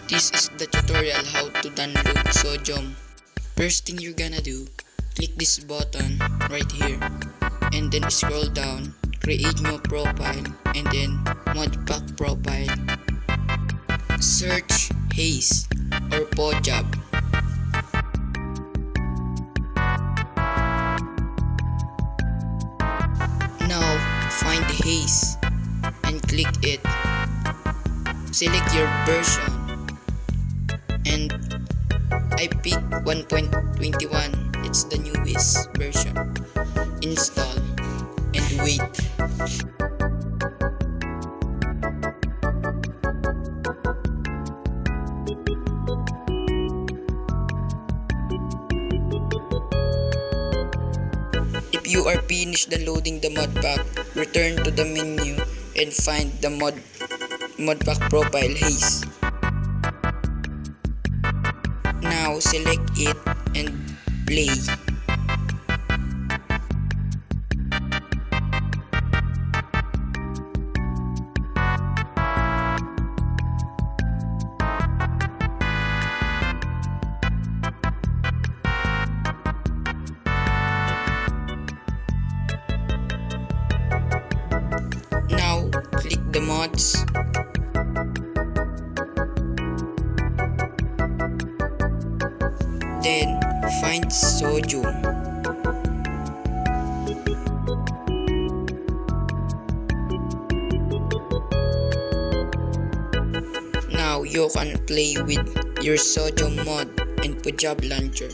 This is the tutorial how to download Sodium. First thing you're gonna do, click this button right here and then scroll down, create new profile and then modpack profile. Search Haze or Pojav. Now find Haze and click it. Select your version and I pick 1.21. It's the newest version. Install and wait. If you are finished downloading the modpack, return to the menu and find the modpack profile Haze. Now select it and play. Now click the mods. Then find Sodium. Now you can play with your Sodium mod and pojav launcher.